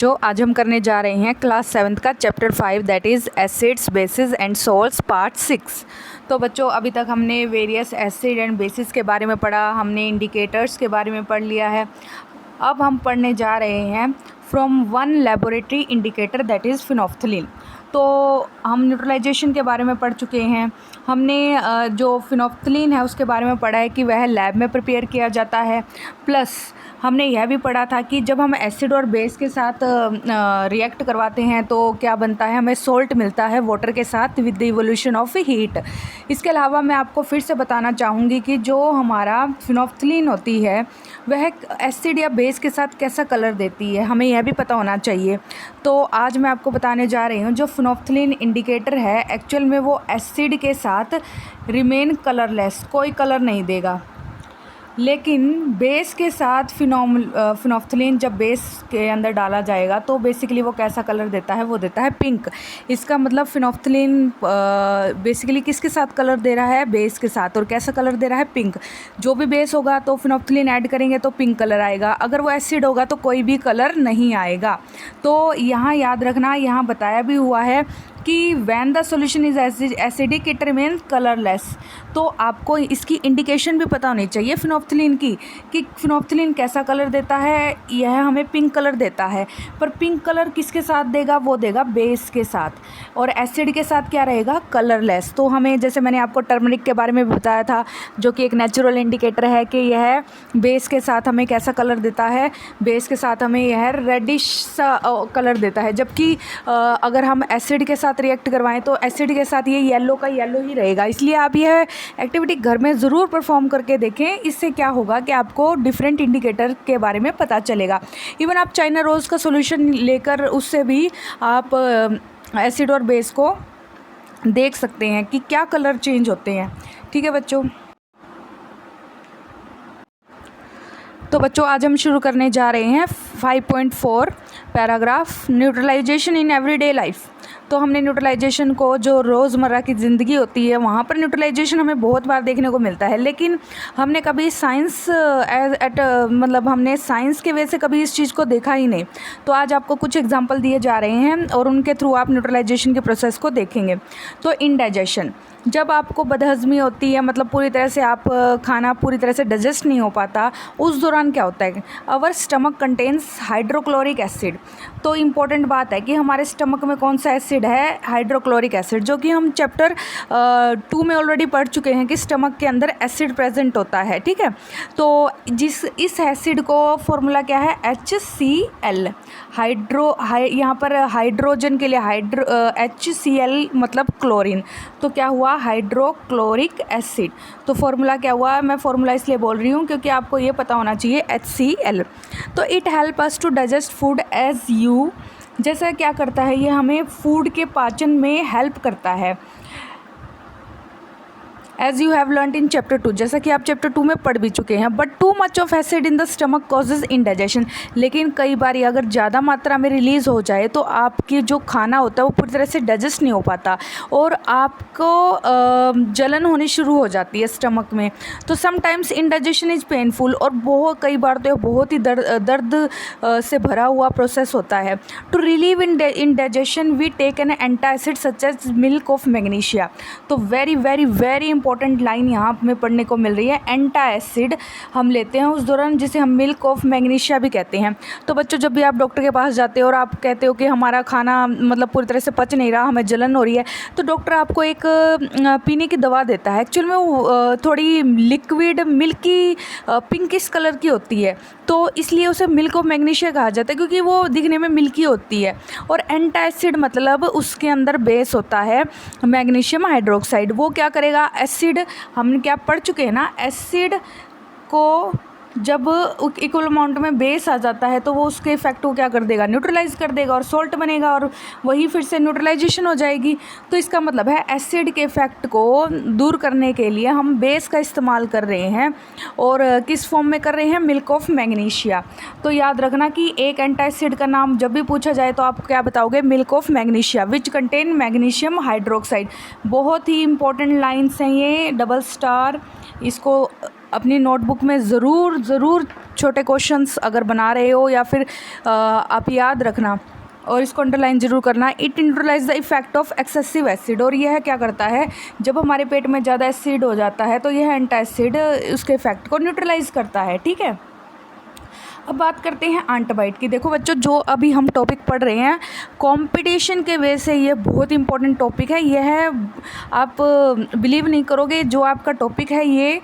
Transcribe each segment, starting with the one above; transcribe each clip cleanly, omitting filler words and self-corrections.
जो आज हम करने जा रहे हैं क्लास 7th का chapter 5 that is acids bases and salts part 6। तो बच्चों अभी तक हमने वेरियस एसिड एंड बेसिस के बारे में पढ़ा, हमने इंडिकेटर्स के बारे में पढ़ लिया है। अब हम पढ़ने जा रहे हैं from one laboratory indicator that is phenolphthalein. तो हम न्यूट्रलाइजेशन के बारे में पढ़ चुके हैं। हमने जो फिनोल्फ्थलीन है उसके बारे में पढ़ा है कि वह लैब में प्रिपेयर किया जाता है। प्लस हमने यह भी पढ़ा था कि जब हम एसिड और बेस के साथ रिएक्ट करवाते हैं तो क्या बनता है, हमें सोल्ट मिलता है वाटर के साथ with the evolution of heat. इसके अलावा मैं आपको फिर से बताना चाहूँगी कि जो हमारा फिनोल्फ्थलीन होती है वह एसिड या बेस के साथ कैसा कलर देती है, हमें यह भी पता होना चाहिए। तो आज मैं आपको बताने जा रही हूँ जो फिनोल्फ्थलीन इंडिकेटर है एक्चुअल में वो एसिड के साथ रिमेन कलरलेस, कोई कलर नहीं देगा। लेकिन बेस के साथ फिनोल्फ्थलीन जब बेस के अंदर डाला जाएगा तो बेसिकली वो कैसा कलर देता है, वो देता है पिंक। इसका मतलब फिनोल्फ्थलीन बेसिकली किसके साथ कलर दे रहा है, बेस के साथ, और कैसा कलर दे रहा है, पिंक। जो भी बेस होगा तो फिनोल्फ्थलीन ऐड करेंगे तो पिंक कलर आएगा, अगर वो एसिड होगा तो कोई भी कलर नहीं आएगा। तो यहाँ याद रखना, यहाँ बताया भी हुआ है कि when the solution is acidic it remains colourless. तो आपको इसकी इंडिकेशन भी पता होनी चाहिए फिनोल्फ्थलीन की कि फिनोल्फ्थलीन कैसा कलर देता है। यह हमें पिंक कलर देता है, पर पिंक कलर किसके साथ देगा, वो देगा बेस के साथ, और एसिड के साथ क्या रहेगा, कलरलेस। तो हमें जैसे मैंने आपको टर्मरिक के बारे में बताया था जो कि एक नेचुरल इंडिकेटर है कि यह बेस के साथ हमें कैसा कलर देता है, बेस के साथ हमें यह रेडिश सा कलर देता है। जबकि अगर हम एसिड के साथ रिएक्ट करवाएं तो एसिड के साथ ये येलो का येलो ही रहेगा। इसलिए आप यह एक्टिविटी घर में ज़रूर परफॉर्म करके देखें। इससे क्या होगा कि आपको डिफरेंट इंडिकेटर के बारे में पता चलेगा। इवन आप चाइना रोज़ का सॉल्यूशन लेकर उससे भी आप एसिड और बेस को देख सकते हैं कि क्या कलर चेंज होते हैं। ठीक है बच्चों। तो बच्चों आज हम शुरू करने जा रहे हैं 5.4 paragraph neutralization in everyday life. तो हमने न्यूट्रलाइजेशन को, जो रोज़मर्रा की ज़िंदगी होती है वहाँ पर न्यूट्रलाइजेशन हमें बहुत बार देखने को मिलता है, लेकिन हमने कभी साइंस मतलब हमने साइंस के वजह से कभी इस चीज़ को देखा ही नहीं। तो आज आपको कुछ एग्जांपल दिए जा रहे हैं और उनके थ्रू आप न्यूट्रलाइजेशन के प्रोसेस को देखेंगे। तो इंडाइजेशन, जब आपको बदहज़मी होती है, मतलब पूरी तरह से आप खाना पूरी तरह से डाइजेस्ट नहीं हो पाता, उस दौरान क्या होता है, our stomach contains hydrochloric acid. तो इम्पॉर्टेंट बात है कि हमारे स्टमक में कौन सा एसिड है, हाइड्रोक्लोरिक एसिड, जो कि हम चैप्टर 2 में ऑलरेडी पढ़ चुके हैं कि स्टमक के अंदर एसिड प्रेजेंट होता है। ठीक है, तो इस एसिड को फॉर्मूला क्या है, HCl। यहाँ पर हाइड्रोजन के लिए HCl मतलब क्लोरीन, तो क्या हुआ, हाइड्रोक्लोरिक एसिड। तो फॉर्मूला क्या हुआ, मैं फॉर्मूला इसलिए बोल रही हूँ क्योंकि आपको ये पता होना चाहिए, HCl। तो it help us to digest food as you, जैसा क्या करता है, ये हमें फूड के पाचन में हेल्प करता है। As you have learned in chapter 2, जैसा कि आप चैप्टर 2 में पढ़ भी चुके हैं। But too much of acid in the stomach causes indigestion, लेकिन कई बार अगर ज़्यादा मात्रा में रिलीज़ हो जाए तो आपकी जो खाना होता है वो पूरी तरह से डाइजेस्ट नहीं हो पाता और आपको जलन होनी शुरू हो जाती है स्टमक में। तो समटाइम्स इंडाइजेशन इज़ पेनफुल, और कई बार तो बहुत ही दर्द से भरा हुआ प्रोसेस होता है। To relieve indigestion we take an antacid such as milk of magnesia. तो very very very important line यहाँ हमें पढ़ने को मिल रही है, एंटासिड हम लेते हैं उस दौरान जिसे हम मिल्क ऑफ मैग्नीशिया भी कहते हैं। तो बच्चों जब भी आप डॉक्टर के पास जाते हो और आप कहते हो कि हमारा खाना मतलब पूरी तरह से पच नहीं रहा, हमें जलन हो रही है, तो डॉक्टर आपको एक पीने की दवा देता है। एक्चुअल में वो थोड़ी लिक्विड मिल्की पिंकिश कलर की होती है, तो इसलिए उसे मिल्क ऑफ मैग्नीशिया कहा जाता है क्योंकि वो दिखने में मिल्की होती है। और एंटासिड मतलब उसके अंदर बेस होता है मैग्नीशियम हाइड्रोक्साइड। वो क्या करेगा, एसिड हमने क्या पढ़ चुके हैं ना, एसिड को जब इक्वल अमाउंट में बेस आ जाता है तो वो उसके इफेक्ट को क्या कर देगा, न्यूट्रलाइज कर देगा और सोल्ट बनेगा और वही फिर से न्यूट्रलाइजेशन हो जाएगी। तो इसका मतलब है एसिड के इफेक्ट को दूर करने के लिए हम बेस का इस्तेमाल कर रहे हैं, और किस फॉर्म में कर रहे हैं, मिल्क ऑफ मैग्नीशिया। तो याद रखना कि एक एंटासिड का नाम जब भी पूछा जाए तो आप क्या बताओगे, milk of magnesia which contain magnesium hydroxide. बहुत ही इंपॉर्टेंट लाइन्स हैं ये, डबल स्टार, इसको अपनी नोटबुक में ज़रूर छोटे क्वेश्चंस अगर बना रहे हो या फिर आप याद रखना और इसको अंडरलाइन जरूर करना। It neutralize the effect of excessive acid, और यह क्या करता है, जब हमारे पेट में ज़्यादा एसिड हो जाता है तो यह एंटासिड उसके इफेक्ट को न्यूट्रलाइज करता है। ठीक है, अब बात करते हैं एंटीबायोटिक की। देखो बच्चों, जो अभी हम टॉपिक पढ़ रहे हैं कंपटीशन के वजह से, ये बहुत इंपॉर्टेंट टॉपिक है। यह आप बिलीव नहीं करोगे, जो आपका टॉपिक है ये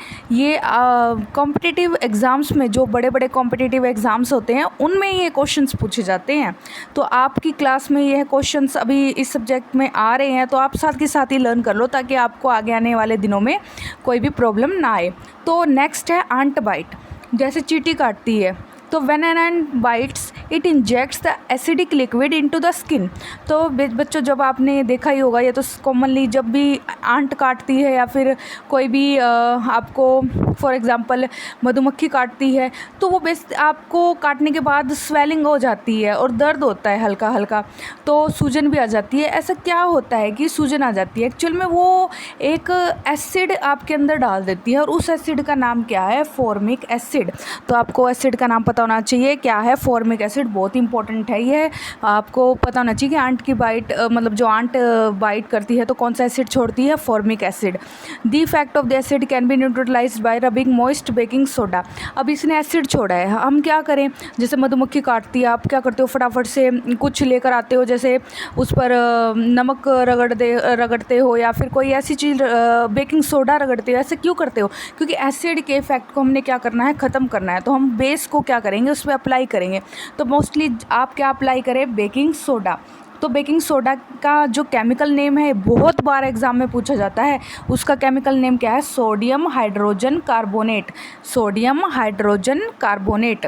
कॉम्पिटिटिव एग्ज़ाम्स में, जो बड़े बड़े कॉम्पिटिटिव एग्ज़ाम्स होते हैं उनमें ये क्वेश्चंस पूछे जाते हैं। तो आपकी क्लास में यह क्वेश्चंस अभी इस सब्जेक्ट में आ रहे हैं, तो आप साथ के साथ ही लर्न कर लो ताकि आपको आगे आने वाले दिनों में कोई भी प्रॉब्लम ना आए। तो नेक्स्ट है एंटीबाइट। जैसे चींटी काटती है तो when an ant bytes it injects the acidic liquid into the skin. तो बच्चों, जब आपने देखा ही होगा, ये तो कॉमनली जब भी आंट काटती है या फिर कोई भी आपको फॉर एग्जांपल मधुमक्खी काटती है, तो वो आपको काटने के बाद स्वेलिंग हो जाती है और दर्द होता है हल्का हल्का, तो सूजन भी आ जाती है। ऐसा क्या होता है कि सूजन आ जाती है? एक्चुअल में वो एक एसिड आपके अंदर डाल देती है, और उस एसिड का नाम क्या है? Formic acid. तो आपको एसिड का नाम पता होना चाहिए, क्या है? Formic acid. बहुत इंपॉर्टेंट है ये, आपको पता होना चाहिए कि आंट की बाइट मतलब जो आंट बाइट करती है तो कौन सा एसिड छोड़ती है? Formic acid. The effect of the acid can be neutralised bye rubbing moist baking soda. अब इसने एसिड छोड़ा है, हम क्या करें? जैसे मधुमक्खी काटती है, आप क्या करते हो? फटाफट से कुछ लेकर आते हो, जैसे उस पर नमक रगड़ते हो या फिर कोई ऐसी चीज़ बेकिंग सोडा रगड़ते हो। ऐसे क्यों करते हो? क्योंकि एसिड के इफेक्ट को हमने क्या करना है? ख़त्म करना है। तो हम बेस को क्या करेंगे? उस पर अप्लाई करेंगे। तो मोस्टली आप क्या अप्लाई करें? Baking soda. तो बेकिंग सोडा का जो केमिकल नेम है, बहुत बार एग्जाम में पूछा जाता है, उसका केमिकल नेम क्या है? Sodium hydrogen carbonate. Sodium hydrogen carbonate.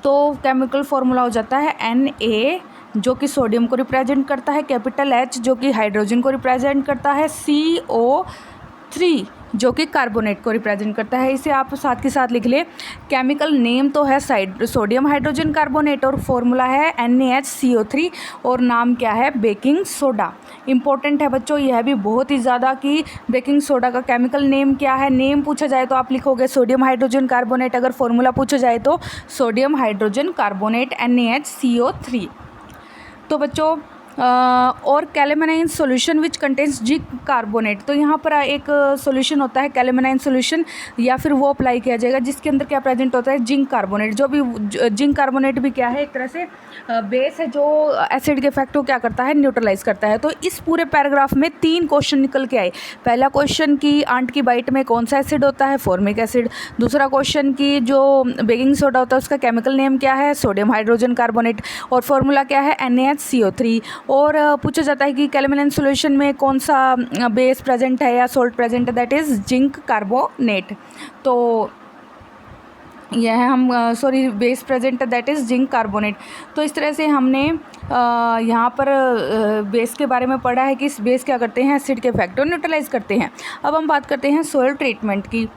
तो केमिकल फॉर्मूला हो जाता है Na, जो कि सोडियम को रिप्रेजेंट करता है, कैपिटल H जो कि हाइड्रोजन को रिप्रेजेंट करता है, CO3 जो कि कार्बोनेट को रिप्रेजेंट करता है। इसे आप साथ के साथ लिख ले। केमिकल नेम तो है सोडियम हाइड्रोजन कार्बोनेट और फॉर्मूला है NaHCO3 और नाम क्या है? Baking soda. इंपॉर्टेंट है बच्चों यह भी बहुत ही ज़्यादा कि बेकिंग सोडा का केमिकल नेम क्या है। नेम पूछा जाए तो आप लिखोगे सोडियम हाइड्रोजन कार्बोनेट, अगर फॉर्मूला पूछा जाए तो सोडियम हाइड्रोजन कार्बोनेट NaHCO3। तो बच्चों और calamine solution which contains zinc carbonate. तो यहाँ पर एक सॉल्यूशन होता है कैलेमेनाइन सॉल्यूशन, या फिर वो अप्लाई किया जाएगा जिसके अंदर क्या प्रेजेंट होता है? Zinc carbonate. जो भी जिंक कार्बोनेट भी क्या है? एक तरह से बेस है जो एसिड के इफेक्ट को क्या करता है? न्यूट्रलाइज करता है। तो इस पूरे पैराग्राफ में 3 क्वेश्चन निकल के आए। पहला क्वेश्चन की आंट की बाइट में कौन सा एसिड होता है? Formic acid. दूसरा क्वेश्चन की जो बेकिंग सोडा होता है उसका केमिकल नेम क्या है? Sodium hydrogen carbonate. और फॉर्मूला क्या है? NaHCO3। और पूछा जाता है कि कैलेमेनाइन सॉल्यूशन में कौन सा बेस प्रेजेंट है या सोल्ट प्रेजेंट है? That is zinc carbonate. तो यह है हम बेस प्रेजेंट है, दैट इज़ जिंक कार्बोनेट। तो इस तरह से हमने यहाँ पर बेस के बारे में पढ़ा है कि इस बेस क्या करते हैं? एसिड के इफेक्ट को न्यूट्रलाइज करते हैं। अब हम बात करते हैं सोइल ट्रीटमेंट की।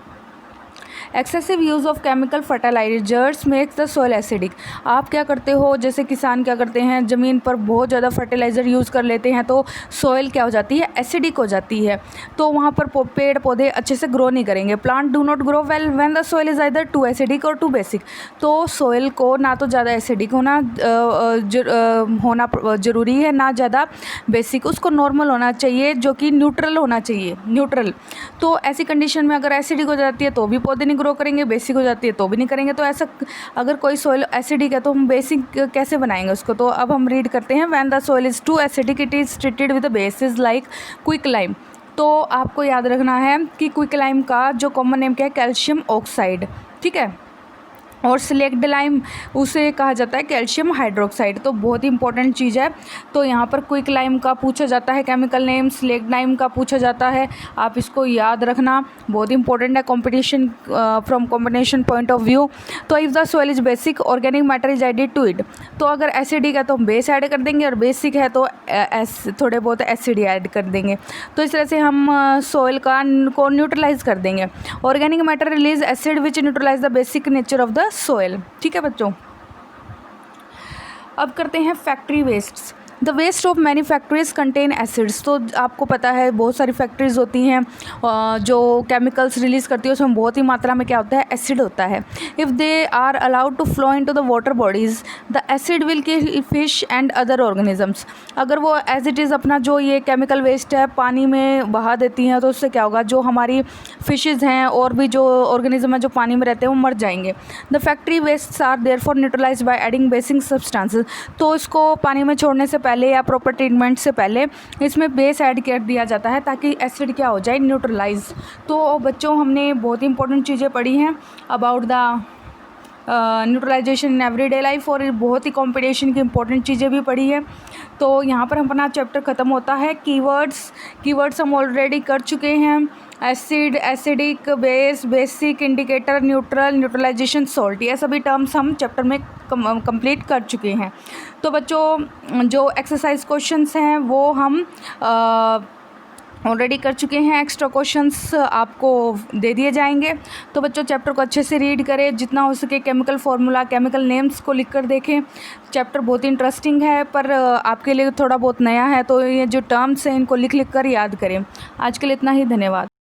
Excessive use of chemical fertilizers makes the soil acidic. आप क्या करते हो? जैसे किसान क्या करते हैं, ज़मीन पर बहुत ज़्यादा फर्टिलाइज़र यूज़ कर लेते हैं तो सोइल क्या हो जाती है? एसिडिक हो जाती है। तो वहाँ पर पेड़ पौधे अच्छे से ग्रो नहीं करेंगे। Plant do not grow well when the soil is either too acidic और टू बेसिक। तो सोइल को ना तो ज़्यादा एसिडिक होना ज़रूरी है, ना ज़्यादा बेसिक। उसको नॉर्मल होना चाहिए, जो कि न्यूट्रल होना चाहिए, न्यूट्रल। तो ऐसी कंडीशन में अगर एसिडिक हो जाती है तो भी पौधे नहीं ग्रो करेंगे, बेसिक हो जाती है तो भी नहीं करेंगे। तो ऐसा अगर कोई सोइल एसिडिक है तो हम बेसिक कैसे बनाएंगे उसको? तो अब हम रीड करते हैं। When the soil is too acidic it is treated with the bases like quicklime. तो आपको याद रखना है कि क्विकलाइम का जो कॉमन नेम क्या है? Calcium oxide. ठीक है। और सिलेक्ट लाइम उसे कहा जाता है कैल्शियम हाइड्रोक्साइड। तो बहुत ही इंपॉर्टेंट चीज़ है। तो यहाँ पर क्विक लाइम का पूछा जाता है केमिकल नेम, सिलेक्ट लाइम का पूछा जाता है। आप इसको याद रखना, बहुत इंपॉर्टेंट है competition from combination point of view. तो if the soil is basic organic matter is added to it. तो अगर एसिडिक है तो हम बेस ऐड कर देंगे, और बेसिक है तो थोड़े बहुत एसिड ऐड कर देंगे। तो इस तरह से हम सोइल को न्यूट्रलाइज कर देंगे। Organic matter release acid which neutralise the basic nature of the soil. ठीक है बच्चों। अब करते हैं factory wastes. The waste of many factories contain acids. तो आपको पता है बहुत सारी फैक्ट्रीज होती हैं जो केमिकल्स रिलीज़ करती है, उसमें बहुत ही मात्रा में क्या होता है, एसिड होता है। If they are allowed to flow into the water bodies the acid will kill fish and other organisms. अगर वो एज इट इज़ अपना जो ये केमिकल वेस्ट है पानी में बहा देती हैं तो उससे क्या होगा, जो हमारी फिशेज़ हैं और भी जो ऑर्गेनिज्म है जो पानी में रहते हैं वो मर जाएंगे। The factory wastes are therefore neutralise by adding basic substances. तो इसको पानी में छोड़ने से पहले या प्रॉपर ट्रीटमेंट से पहले इसमें बेस ऐड कर दिया जाता है ताकि एसिड क्या हो जाए, न्यूट्रलाइज। तो बच्चों हमने बहुत ही इंपॉर्टेंट चीज़ें पढ़ी हैं about the neutralisation in everyday life, और बहुत ही कॉम्पिटिशन की इंपॉर्टेंट चीज़ें भी पढ़ी है। तो यहाँ पर हम अपना चैप्टर ख़त्म होता है। कीवर्ड्स हम ऑलरेडी कर चुके हैं। Acid, acidic, base, basic, indicator, neutral, neutralisation, salt, ये सभी टर्म्स हम चैप्टर में कंप्लीट कर चुके हैं। तो बच्चों जो एक्सरसाइज क्वेश्चंस हैं वो हम ऑलरेडी कर चुके हैं। एक्स्ट्रा क्वेश्चंस आपको दे दिए जाएंगे। तो बच्चों चैप्टर को अच्छे से रीड करें, जितना हो सके केमिकल फार्मूला, केमिकल नेम्स को लिख कर देखें। चैप्टर बहुत ही इंटरेस्टिंग है पर आपके लिए थोड़ा बहुत नया है, तो ये जो टर्म्स हैं इनको लिख कर याद करें। आज के लिए इतना ही, धन्यवाद।